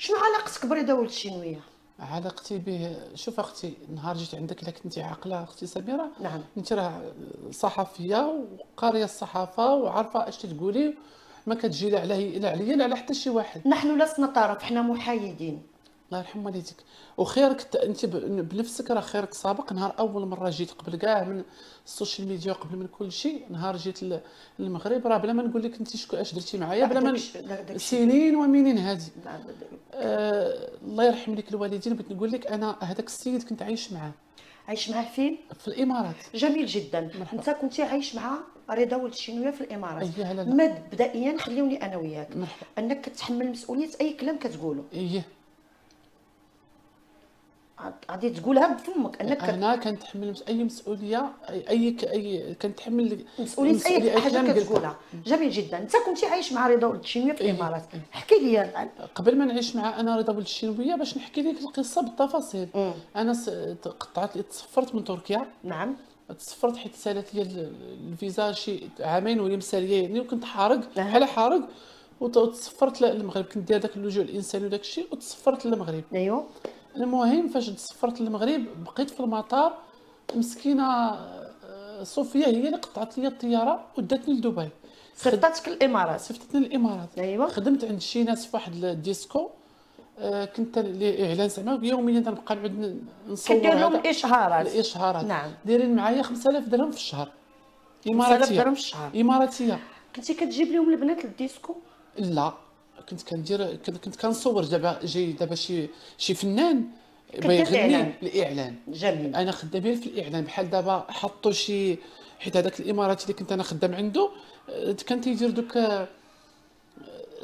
شنو علاقتك برضا ولد الشينويه؟ علاقتي به، شوف اختي، نهار جيت عندك الا كنتي عاقله اختي سميره، نعم. انت راه صحفيه وقاريه الصحافه وعارفه اش تقولي، ما كتجي لا عليا لا عليا لا على حتى شي واحد. نحن لسنا طرف، حنا محايدين. الله يرحم والديك. وخيرك انت بنفسك، راه خيرك سابق. نهار اول مره جيت قبل كاع من السوشيال ميديا وقبل من كل شيء، نهار جيت للمغرب، راه بلا ما نقول لك انت شكون اش درتي معايا، بلا ما سنين ومنين هذه. الله يرحم لك الوالدين. بغيت نقول لك انا هذاك السيد كنت عايش معاه. عايش معاه فين؟ في الامارات. جميل جدا. مرحبا. انت كنتي عايش مع رضا ولد الشينويه في الامارات. ايه لا لا. مبدئيا خليوني انا وياك مرحبا. انك كتحمل مسؤوليه اي كلام كتقوله. ايه غادي تقولها بفمك انك انا كنتحمل اي مسؤوليه، اي كنتحمل مسؤوليه اي حاجه كلام كتقولها. جميل جدا. انت كنتي عايش مع رضا ولد الشينويه في الامارات. إيه. احكي لي قبل ما نعيش مع انا رضا ولد الشينويه، باش نحكي لك القصه بالتفاصيل. انا قطعت، تسفرت من تركيا. نعم. تسفرت حيت سالت لي الفيزا شي عامين وهي مساليه يعني، وكنت حارق بحال حارق. وتسفرت للمغرب، كنت داير داك اللجوء الانساني وداك الشيء، وتسفرت للمغرب. ايوا. المهم فاش تسفرت للمغرب بقيت في المطار، مسكينه صوفيا هي اللي قطعت لي الطياره وداتني لدبي. صيفطتك الامارات. صيفطتني الامارات. ايوا. خدمت عند شي ناس في واحد الديسكو. كنت اعلان زعما يوميا نبقى نعود نصور. كدير لهم الاشهارات. نعم. دايرين معايا 5000 درهم في الشهر. 5000 درهم في الشهر. اماراتيه. كنتي كتجيب لهم البنات للديسكو؟ لا، كنت كندير، كنت كنصور. دابا جاي دابا شي فنان بيغني الاعلان. جميل. انا خدامين في الاعلان، بحال دابا حطوا شي، حيت هذاك الاماراتي اللي كنت انا خدام عنده كان تيدير دوك،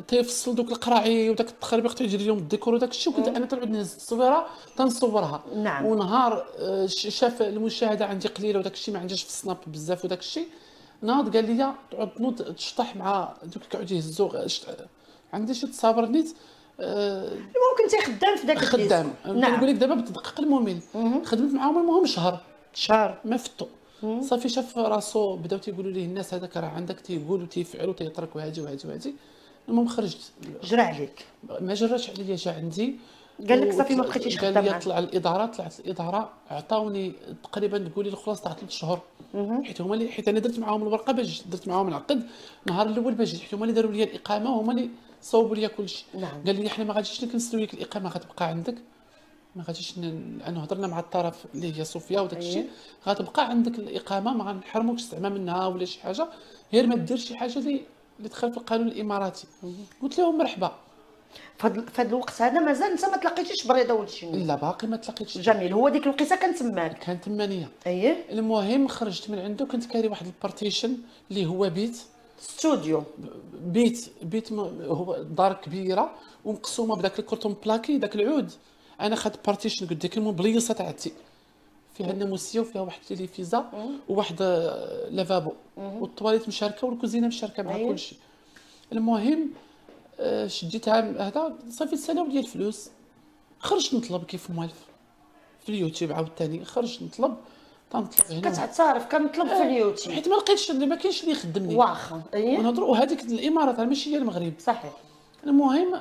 تيفصل دوك القراعي وداك التخربيق، تيجري لهم الديكور وداك الشيء، وكنت انا تنعود نهز التصويره تنصورها. نعم. ونهار شاف المشاهده عندي قليله وداك الشيء، ما عنديش في السناب بزاف وداك الشيء، ناض قال لي تعود تنوض تشطح مع دوك كيقعدوا يهزوا. عندي شي تصاور نيت. المهم كنتي خدام في داك الديسكو. خدام. نقول لك دابا بتدقق المومن، خدمت معاهم المهم شهر ما فتو. صافي شاف راسو، بداو تيقولوا ليه الناس هذاك راه عندك تيقول وتيفعل وتيترك وهادي وهادي وهادي. المهم خرجت. جرى عليك؟ ما جراش عليا، جا عندي قال لك صافي ما بقيتيش خدام معاه. قال لي طلع الاداره، طلعت الاداره عطاوني تقريبا تقولي الخلاص تاع 3 شهور. حيت هما اللي، حيت انا درت معاهم الورقه باش درت معاهم العقد النهار الاول باش جيت، حيت هما اللي داروا لي الاقامه وهما اللي صوبوا لي كلشي. نعم. قال لي احنا ما غاديش نكنسلوا لك الاقامه، غتبقى عندك، ما غاديش لانه هضرنا مع الطرف اللي هي صوفيا وداك الشيء، غتبقى عندك الاقامه، ما غنحرموكش زعما منها ولا شي حاجه، غير ما دير شي حاجه اللي دخل في القانون الاماراتي. قلت لهم مرحبا. في هذا الوقت هذا مازال انت ما تلاقيتيش برضا ولد الشينويه؟ لا باقي ما تلاقيتش. جميل. هو ديك الوقيته كان تماك؟ كان تمانية. اييه. المهم خرجت من عنده، كنت كاري واحد البارتيشن اللي هو بيت ستوديو. هو دار كبيره ومقسومه بداك الكرتون بلاكي داك العود. انا خدت بارتيشن قد ديك المبليصه تاعتي، فيها الناموسيه وفيها واحد التلفزه وواحد لافابو والطواليت مشاركه والكوزينه مشاركه مع كل شيء. المهم شديتها هذا صافي، تسالاو لي الفلوس. خرجت نطلب كيف موالف في اليوتيوب، عاوتاني خرجت نطلب هنا. كتعترف كنطلب في اليوتيوب حيت ما لقيتش، ما كاينش اللي يخدمني. واخا. اييه. ونهضروا، وهذيك الامارات ماشي هي المغرب. صحيح. المهم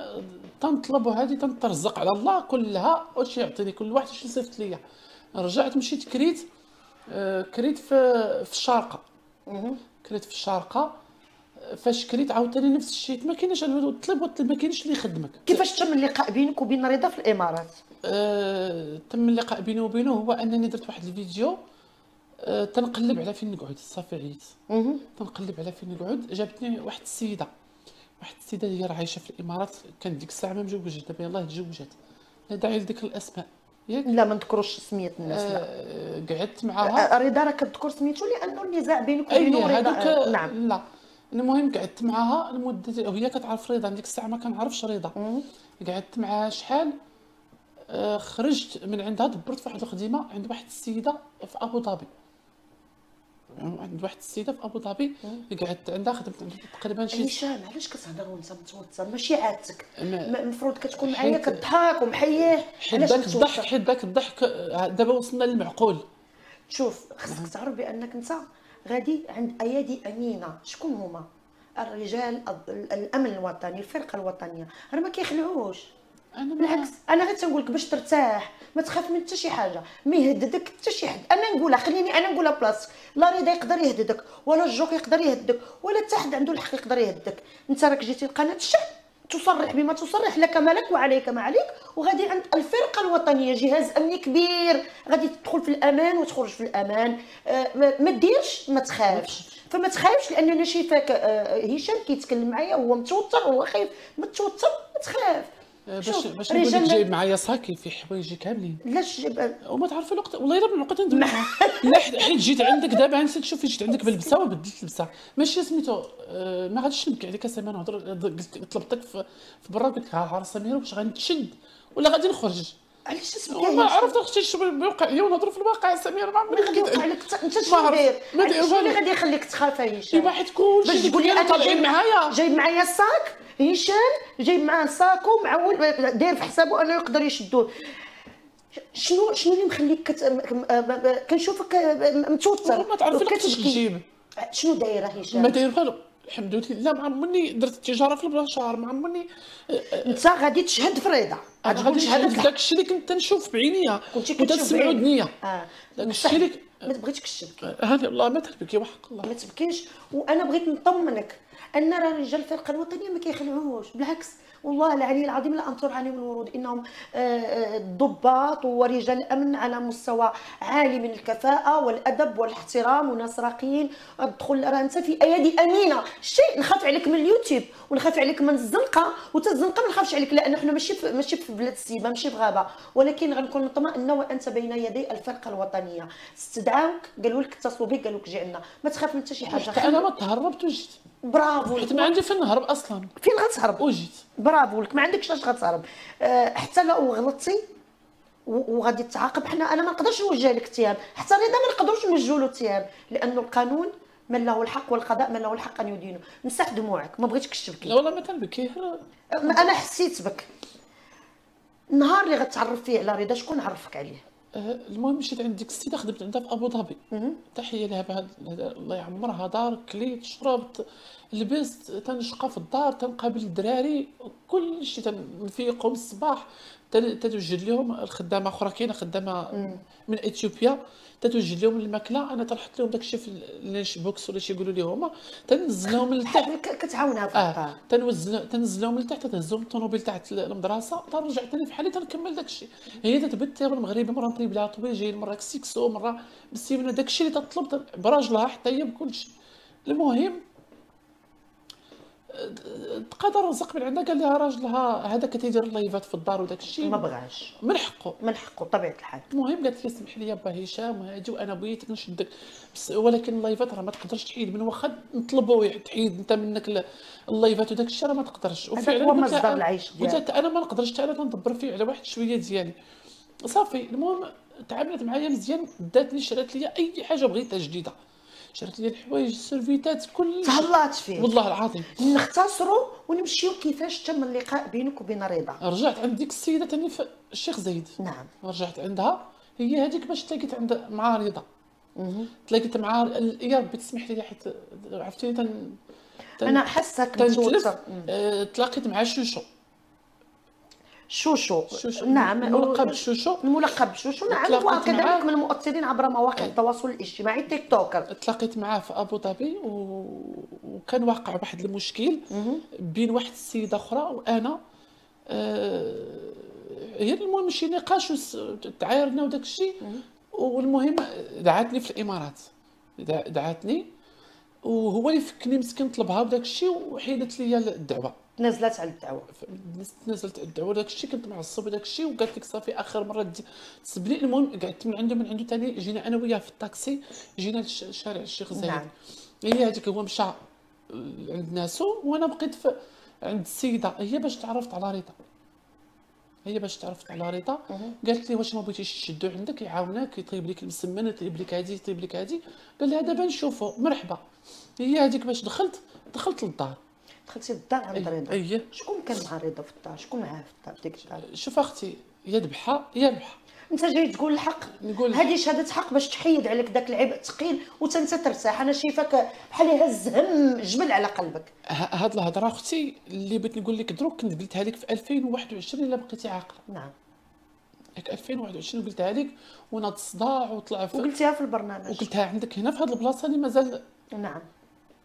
تنطلب هذه، تنترزق على الله كلها واش يعطيني كل واحد شي صيفط ليا. رجعت مشيت كريت، كريت في الشارقه. كريت في الشارقه. فاش كريت عاوتاني نفس الشيء، ما كاينش طلب ما كاينش اللي يخدمك. كيفاش تم اللقاء بينك وبين رضا في الامارات؟ تم اللقاء بيني وبينه هو انني درت واحد الفيديو، تنقلب على فين نقعد، صافي عييت. تنقلب على فين نقعد، جابتني واحد السيده هي راه عايشه في الامارات، كانت ديك الساعه ما مجوجات، دابا يلاه تزوجات، لا داعي لذكر الاسماء ياك. لا ما نذكروش سميات الناس. لا قعدت معاها. رضا راه كتذكر سميتو لانه النزاع بينك وبينه رضا. نعم. لا المهم قعدت معاها لمده، وهي كتعرف رضا، ديك الساعه ما كنعرفش رضا. قعدت معاها شحال. خرجت من عندها، دبرت في واحد الخدمه عند واحد السيده في ابو ظبي. قعدت عندها، خدمت عندها تقريبا شي. هشام علاش كتهضر وانت متوتر؟ ماشي عادتك، المفروض كتكون معايا كتضحك ومحيه. حيت داك الضحك دابا وصلنا للمعقول. شوف خصك تعرف بانك انت غادي عند ايادي امينه. شكون هما؟ الرجال الامن الوطني، الفرقه الوطنيه، راه ما كيخلعوش. بالعكس انا غير تنقول لك باش ترتاح ما تخاف من حتى شي حاجه، ما يهددك حتى شي حد. انا نقولها، خليني انا نقولها بلاصتك، لا رضا يقدر يهددك ولا الجوك يقدر يهددك ولا حتى حد عنده الحق يقدر يهددك. انت راك جيتي لقناه الشعب تصرح بما تصرح، لك ما لك وعليك ما عليك، وغادي عند الفرقه الوطنيه جهاز امني كبير غادي تدخل في الامان وتخرج في الامان. ما ديرش، ما تخافش، فما تخافش لان انا شايفاك هشام كيتكلم معايا هو متوتر وهو خايف. ما تتوتر، ما تخاف. باش نقول لك جايب معايا صاكي في حوايجي كاملين. لاش جاب وما تعرف الوقت والله الا بالوقت ندوي. لا حيت جيت عندك دابا نسيت شوفي جيت عندك باللبسه وبدلت اللبسه ماشي سميتو. ما غاديش نبكي عليك اسامه نهضر. طلبتك في برا قلت لك ها سميره واش غنتشد ولا غادي نخرج. علاش تسمع ما عرفت اختي شنو بيوقع لي ونهضروا في الواقع سميره. ما عمري غادي يوقع لك انت شنو داير؟ شنو اللي غادي يخليك تخاف هشام؟ واحد كلشي باش تقول لي انا طالعين معايا جايب معايا الصاك. هشام جايب معاه ساكو معول داير في حسابه انه يقدر يشدوه. شنو اللي مخليك كنشوفك متوتر ما تعرف كتجيب شنو دايره هشام؟ ما داير والو الحمد لله. ما عمرني درت التجاره في البشر، ما عمرني. انت غادي تشهد في رضا، غادي نشهد داك الشيء اللي كنت نشوف بعينيا وتسمعوا دنيا. داك الشيء اللي ما بغيتكش تبكي. هاني والله ما تبكي وحق الله ما تبكيش. وانا بغيت نطمنك ان راه رجال الفرقه الوطنيه ما كيخلعوش، بالعكس والله العلي العظيم لا امطر عليهم الورود، انهم ضباط ورجال امن على مستوى عالي من الكفاءه والادب والاحترام وناس راقيين. تدخل راه انت في ايادي امينه. شيء نخاف عليك من اليوتيوب ونخاف عليك من الزنقه، وتا الزنقه ما نخافش عليك لان حنا ماشي في بلاد السيبه، ماشي في غابه، ولكن غنكون مطمئنه وانت بين يدي الفرقه الوطنيه. استدعاوك قالوا لك اتصلوا بك قالوا لك جي عندنا، ما تخاف من حتى شي حاجه. انا ما تهربت وجيت. برافو حيت ما عندي فين نهرب اصلا. فين غتهرب؟ وجيت. برافو لك، ما عندكش علاش غتهرب. حتى لو غلطتي وغادي تعاقب، انا ما نقدرش نوجه لك اتهام، حتى رضا ما نقدروش نوجهوا له اتهام لانه القانون من له الحق والقضاء من له الحق ان يدينه. مسح دموعك، ما بغيتكش تبكي. لا والله ما تنبكي. انا حسيت بك. النهار اللي غتعرف فيه على رضا شكون عرفك عليه؟ المهم مشيت عند ديك السيده خدمت عندها في ابو ظبي. تحيه لها بهذا الله يعمرها دار، كليت شربت لبست تنشقى في الدار تنقابل الدراري كل شيء تنفيقهم الصباح تتوجد لهم. الخدامه اخرى كاينه خدامه من اثيوبيا تتوجد لهم الماكله، انا تنحط لهم داكشي في اللانش بوكس ولا شي يقولوا لي هما، تنزلهم لتحت كتعاونها في الدار. تنزلهم لتحت تهزهم الطوموبيل تحت المدرسه ترجع ثاني في حالي تنكمل داكشي. هي تتبت المغربي مره نطيب لها طوبيل جاي مره كسيكسو مره بالسيمنه داكشي اللي تطلب براجلها حتى هي بكل شيء. المهم تقدر رزق من عندها قال لها راجلها هذاك تيدير اللايفات في الدار وداك الشيء ما بغاش من حقه طبيعه الحال. المهم قالت لي سمح لي با هشام هادي وانا بغيتك نشدك ولكن اللايفات راه ما تقدرش تحيد من واخا نطلبوا تحيد انت منك اللايفات وداك الشيء راه ما تقدرش. وفعلا هو مصدر العيش ديالك. قلت انا ما نقدرش حتى انا كندبر فيه على واحد شويه ديالي صافي. المهم تعاملت معايا مزيان داتني شرات لي اي حاجه بغيتها جديده، شرات لي الحوايج السيرفيتات كل تهلاط فيه والله العظيم. نختصروا ونمشيو كيفاش تم اللقاء بينك وبين رضا. رجعت عند ديك السيده ثاني في الشيخ زايد. نعم رجعت عندها هي هذيك باش تلاقيت عند مع رضا. تلاقيت مع يا ربي تسمح لي حيت عرفتيني انا حاسك متوتر. تلاقيت مع شوشو نعم الملقب شوشو نعم وكذلك من المؤثرين عبر مواقع التواصل الاجتماعي تيك توكر. تلاقيت معاه في ابو ظبي وكان واقع واحد المشكل بين واحد السيده اخرى وانا. هي المهم شي نقاش تعايرنا وداك الشيء. والمهم دعاتني في الامارات دعاتني وهو اللي فكني مسكين طلبها بداك الشيء وحيدت لي الدعوه. نزلت على الدعوه نزلت الدعوه داك الشيء كنت معصب داك الشيء وقالت لك صافي اخر مره تسبني. المهم قعدت من عنده ثاني جينا انا وياه في الطاكسي جينا لشارع الشيخ زايد. نعم. هي هذيك هو مشى عند ناسو وانا بقيت عند السيده هي باش تعرفت على رضا. قالت لي واش ما بغيتيش تشدو عندك يعاونك يطيب لك المسمن يطيب لك هذه قال لها دابا نشوفوا مرحبا. هي هذيك باش دخلت للدار دخلتي للدار عند رضا. اييه. شكون كان مع رضا في الدار؟ شكون معاه في الدار ديك الدار؟ شوف اختي، يا ذبحه يا ربحه. انت جاي تقول الحق، نقول هذه شهاده حق باش تحيد عليك داك العبء الثقيل وانت ترتاح. انا شايفاك بحال يهز هم جبل على قلبك. هاد الهضره اختي اللي بغيت نقول لك دروك كنت قلتها لك في 2021 الا بقيتي عاقله. نعم. ياك 2021 قلتها لك وناض الصداع وطلع في، وقلتيها في البرنامج. وقلتها عندك هنا في هاد البلاصه اللي مازال نعم.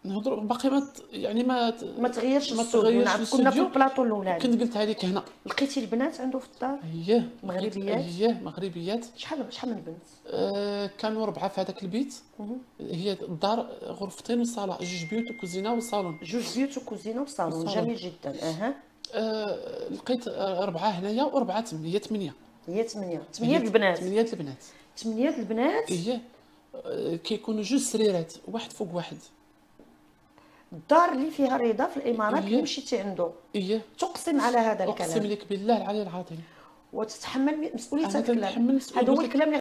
نهضروا باقي يعني ما تغيرش ما السود. تغيرش نعم. كنا في الاستوديو. البلاطو الاولاني. كنت قلتها لك هنا. لقيتي البنات عنده في الدار؟ اييه مغربيات؟ اييه مغربيات. شحال من بنت؟ كانوا 4 في هذاك البيت. هي الدار غرفتين وصاله، 2 بيوت وكوزينه وصالون. 2 بيوت وكوزينه وصالون. وصالون. جميل جدا. اها. لقيت 4 هنايا و4 تما، هي 8. هي 8 البنات. 8 البنات. 8 البنات. اييه. كيكونوا 2 سريرات واحد فوق واحد. الدار اللي فيها رضا في الامارات اللي إيه. مشيتي عنده، اييه. تقسم على هذا اقسم الكلام لك بالله العلي العظيم. وتتحمل مسؤوليه انا هذا الكلام. كنتحمل مسؤولية. هذا هو الكلام اللي